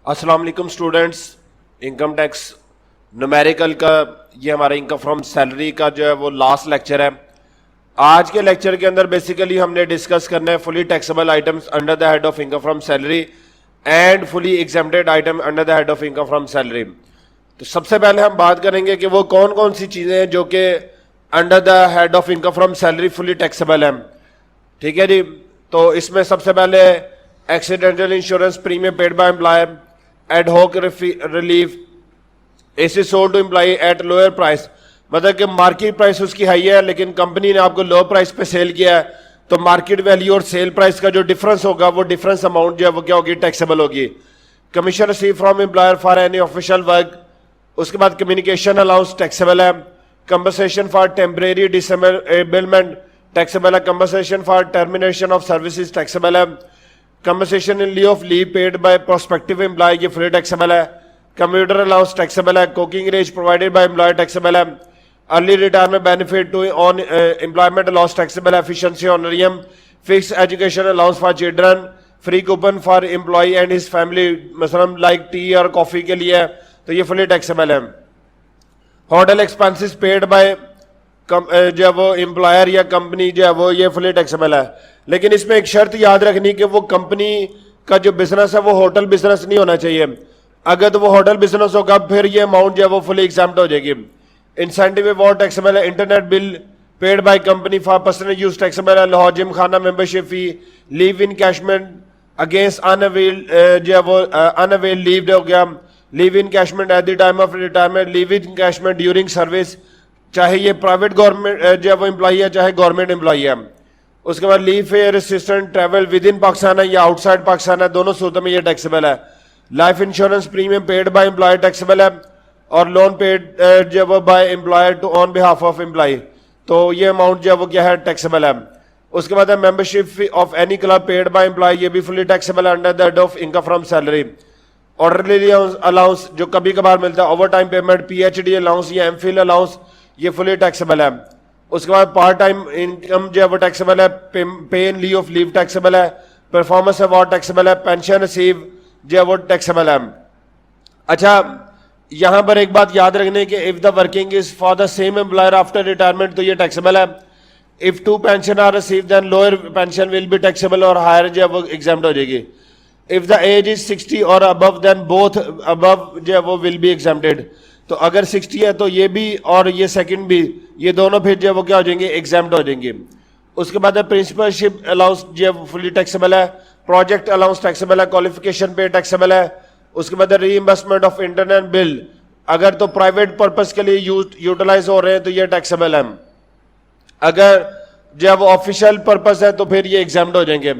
अस्सलाम वालेकुम students, income tax numerical का ये हमारा इनकम फ्रॉम सैलरी का जो है वो लास्ट लेक्चर है। आज के लेक्चर के अंदर बेसिकली हमने डिस्कस करना है fully taxable items under the head of income from salary and fully exempted item under the head of income from salary. तो सबसे पहले हम बात करेंगे कि वो कौन कौन सी चीज़ें हैं जो कि under the head of income from salary fully taxable हैं। ठीक है जी, तो इसमें सबसे पहले accidental insurance premium paid by employer, ad hoc relief is sold to employ at lower price, मतलब कि मार्केट प्राइस उसकी हाई है लेकिन कंपनी ने आपको लो प्राइस पे सेल किया है, तो मार्केट वैल्यू और सेल प्राइस का जो डिफरेंस होगा वो डिफरेंस अमाउंट जो है वो क्या होगी, टैक्सेबल होगी। Commission receive from employer for any official work, उसके बाद कम्युनिकेशन अलाउंस टैक्सेबल है। Compensation for temporary disablement taxable है। Compensation for termination of services taxable है। Compensation in leave of leave paid by prospective employee ये free taxable है। Computer allowance taxable है। Cooking range provided by employer taxable है। Early retirement benefit to on employment allowance taxable है। Efficiency honorarium, fix education allowance for children, free coupon for employ and his family, मसलन like tea और coffee के लिए, तो ये fully taxable है। Hotel expenses paid by जो है वो एम्प्लॉयर या कंपनी जो है वो ये फुली टैक्सेबल है। लेकिन इसमें एक शर्त याद रखनी कि वो कंपनी का जो बिजनेस है वो होटल बिजनेस नहीं होना चाहिए। अगर तो वो होटल बिजनेस होगा फिर ये अमाउंट जो है वो फुली एग्जाम्प्ट हो जाएगी। इंसेंटिव अवार्ड टैक्सेबल है। Internet bill paid by company for personal use taxable है। लाहौर जिम खाना membership fee, leave encashment against unavailed जो है वो अनअवेल्ड लीव हो गया। Leave encashment at the time of retirement, leave encashment during service, चाहे ये प्राइवेट गवर्नमेंट जो है वो एम्प्लॉई है चाहे गवर्नमेंट एम्प्लॉई है। उसके बाद leave fair assistant travel with in Pakistan है या आउटसाइड पाकिस्तान है, दोनों सूरतों में ये टैक्सेबल है। Life insurance premium paid by employer taxable है। और लोन पेड जो है by employer to on behalf of employ, तो ये अमाउंट जो है वो क्या है, टैक्सेबल है। उसके बाद है membership of any club paid by employ, ये भी फुली टैक्सेबल है under the head of income from salary. Orderly allowance जो कभी कभार मिलता है, over time payment, PhD allowance या एमफिल अलाउंस, ये फुली टैक्सेबल है। उसके बाद पार्ट टाइम इनकम जो है वो टैक्सेबल है। Pay in leave of leave taxable है। परफॉर्मेंस अवार्ड टैक्सेबल है। पेंशन रिसीव जो है वो टैक्सेबल है। अच्छा, यहां पर एक बात याद रखने की, if the working is for the same employer after retirement तो ये टैक्सेबल है। If to pension are receive then lower pension will be taxable और हायर जो है वो एग्जाम्प्ट हो जाएगी। इफ द एज इज 60 और अबव देन बोथ अबव जो है वो विल बी एग्जाम्प्टेड, तो अगर 60 है तो ये भी और ये सेकंड भी, ये दोनों फिर जो है वो क्या हो जाएंगे, एग्जाम्प्ट हो जाएंगे। उसके बाद प्रिंसिपलशिप अलाउंस जो है फुली टैक्सेबल है। प्रोजेक्ट अलाउंस टैक्सेबल है। क्वालिफिकेशन पे टैक्सेबल है। उसके बाद रीइंबर्समेंट ऑफ इंटरनेट बिल, अगर तो प्राइवेट पर्पस के लिए यूटिलाइज हो रहे हैं तो ये टैक्सेबल है। अगर जो है वो ऑफिशियल पर्पस है तो फिर ये एग्जाम्प्ट हो जाएंगे।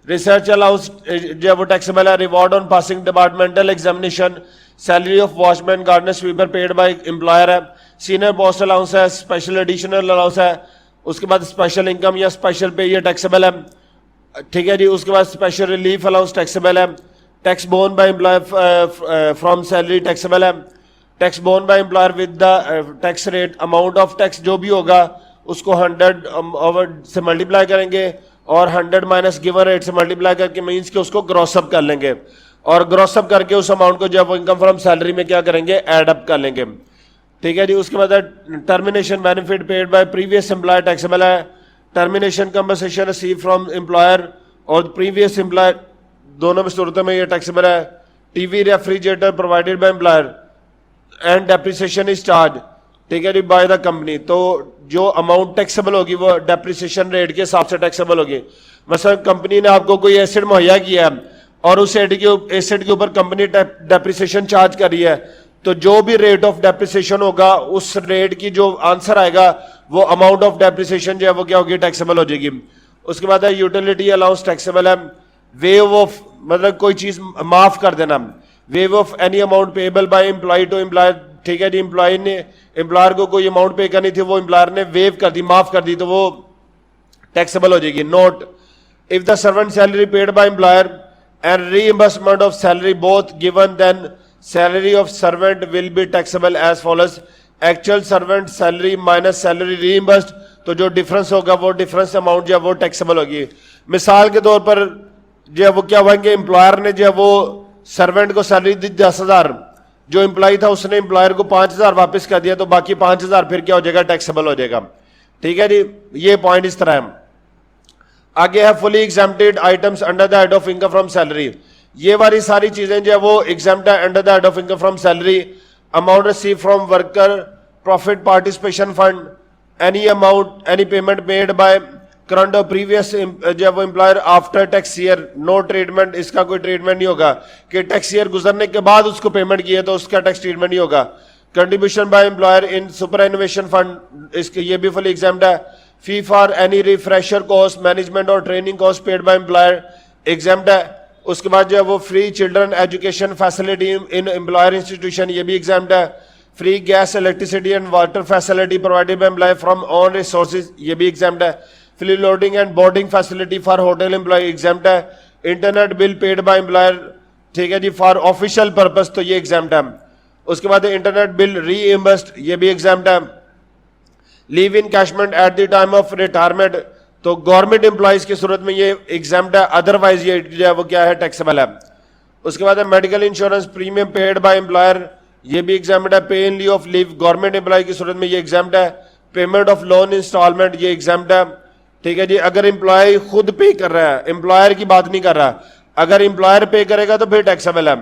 रिसर्च अलाउंस जो है वो टैक्सेबल है। Reward on passing departmental examination, salary of watchman gardener sweeper paid by employer है। सीनियर पोस्ट अलाउंस है। स्पेशल एडिशनल अलाउंस है। उसके बाद स्पेशल इनकम या स्पेशल पे ये टैक्सेबल है। ठीक है जी। उसके बाद स्पेशल रिलीफ अलाउंस टैक्सेबल है। Tax borne by employer from salary taxable है। Tax borne by employer with the tax rate, amount of tax जो भी होगा उसको 100 से मल्टीप्लाई करेंगे और 100 माइनस गिवन रेट से मल्टीप्लाई करके मीन्स के उसको ग्रॉस अप कर लेंगे और ग्रॉस अप करके उस अमाउंट को जब इनकम फ्रॉम सैलरी में क्या करेंगे, ऐड अप कर लेंगे। ठीक है जी। उसके बाद termination benefit paid by previous employer taxable है। Termination compensation receive from employer और प्रीवियस एम्प्लॉयर, दोनों में सूरतों में ये टैक्सेबल है। TV refrigerator provided by employer and depreciation is charge, ठीक है जी, बाय द कंपनी, तो जो अमाउंट टैक्सेबल होगी वो डेप्रिसिएशन रेट के हिसाब से टैक्सेबल होगी। मतलब कंपनी ने आपको कोई एसेट मुहैया किया है और उस एसेट के ऊपर कंपनी डेप्रिसिएशन चार्ज कर रही है, तो जो भी रेट ऑफ डेप्रिसिएशन होगा उस रेट की जो आंसर आएगा वो अमाउंट ऑफ डेप्रिसिएशन जो है वो क्या होगी, टैक्सेबल हो जाएगी। उसके बाद है यूटिलिटी अलाउंस टैक्सेबल है। वेव ऑफ, मतलब कोई चीज माफ कर देना। Waive off any amount payable by employ to employer, ठीक है जी, एम्प्लॉय ने एम्प्लॉयर को कोई अमाउंट पे करनी थी वो एम्प्लॉयर ने वेव कर दी, माफ कर दी, तो वो टैक्सेबल हो जाएगी। Note, if the servant salary paid by employer and reimbursement of salary both given, then salary of servant will be taxable as follows. Actual servant salary minus salary reimbursed, तो जो difference होगा वो difference amount जो है वो taxable होगी। मिसाल के तौर पर जो है वो क्या होंगे, एम्प्लॉयर ने जो है वो सर्वेंट को सैलरी दी 10,000, जो एम्प्लॉय था उसने एम्प्लॉयर को 5,000 वापस कर दिया, तो बाकी 5,000 फिर क्या हो जाएगा, टैक्सेबल हो जाएगा। ठीक है जी, ये पॉइंट इस तरह है। आगे है fully exempted items under the head of income from salary. ये वाली सारी चीजें जो है वो एग्जेम्प्ट है under the head of income from salary. Amount receive from worker profit participation fund, any amount any payment made by current और previous जब वो employer after tax year, no treatment, इसका कोई ट्रीटमेंट नहीं होगा कि टैक्स ईयर गुजरने के बाद उसको पेमेंट किए तो उसका टैक्स ट्रीटमेंट नहीं होगा। Contribution by employer in superannuation fund, इसके ये भी फुली एग्जाम्प्ट है। Fee for any refresher course, management और training course paid by employer, exempt है। उसके बाद जो है वो free children education facility in employer institution, ये भी एग्जाम्प्ट है। Free gas electricity and water facility provided by employer from own resources, ये भी एग्जाम्प्ट है। Free lodging and boarding facility for hotel employ, exempt है। Internet bill paid by employer, ठीक है जी, for official purpose, तो ये exempt है। उसके बाद इंटरनेट बिल रीइंबर्स्ड, ये भी एग्जाम्प्ट है। Leave encashment at the time of retirement, तो गवर्नमेंट एम्प्लॉयज की सूरत में ये एग्जाम्प्ट है, अदरवाइज ये जो है वो क्या है, टैक्सेबल है। उसके बाद है medical insurance premium paid by employer, ये भी एग्जाम्प्ट है। Pay in leave of leave, government employee की सूरत में ये एग्जाम्प्ट है। पेमेंट ऑफ लोन इंस्टॉलमेंट, ये एग्जाम्प्ट है। ठीक है जी, अगर एम्प्लॉय खुद पे कर रहा है, एम्प्लॉयर की बात नहीं कर रहा, अगर एम्प्लॉयर पे करेगा तो फिर टैक्सेबल है।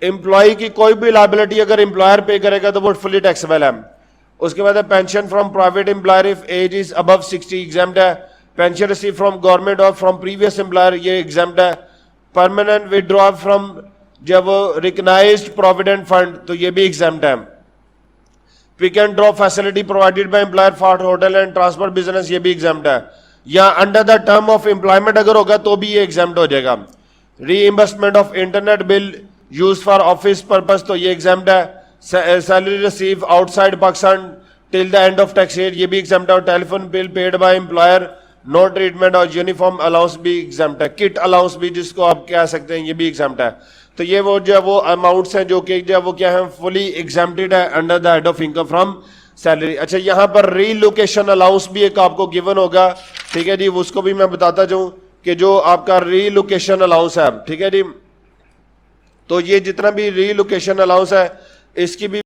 एम्प्लॉय की कोई भी लायबिलिटी अगर एम्प्लॉयर पे करेगा तो वो फुली टैक्सेबल है। उसके बाद है pension from private employer if age is above 60, exempt है। पेंशन रिसीव फ्रॉम गवर्नमेंट और फ्रॉम प्रीवियस एम्प्लॉयर, ये एग्जाम्प्ट है। परमानेंट विड्रॉ फ्रॉम जब रिकग्नाइज्ड प्रोविडेंट फंड, तो ये भी एग्जाम्प्ट है। Pick and drop facility provided by employer for hotel and transport business, ये भी एग्जाम्प्ट है। या under the term of employment अगर होगा तो भी ये एग्जाम्प्ट हो जाएगा। Reimbursement of internet bill use for office purpose, तो ये एग्जाम्प्ट है। Salary receive outside Pakistan till the end of tax year, ये भी एग्जाम्प्ट है। Telephone bill paid by employer, no treatment और यूनिफॉर्म अलाउंस भी एग्जाम्प्ट है। किट अलाउंस भी जिसको आप कह सकते हैं, ये भी एग्जाम्प्ट है। तो ये वो जो है वो अमाउंट्स हैं जो कि जो है वो क्या है, फुली एग्जाम्प्टेड है under the head of income from salary. अच्छा, यहाँ पर रीलोकेशन अलाउंस भी एक आपको गिवन होगा, ठीक है जी, उसको भी मैं बताता जाऊं कि जो आपका रीलोकेशन अलाउंस है, ठीक है जी, तो ये जितना भी रीलोकेशन अलाउंस है इसकी भी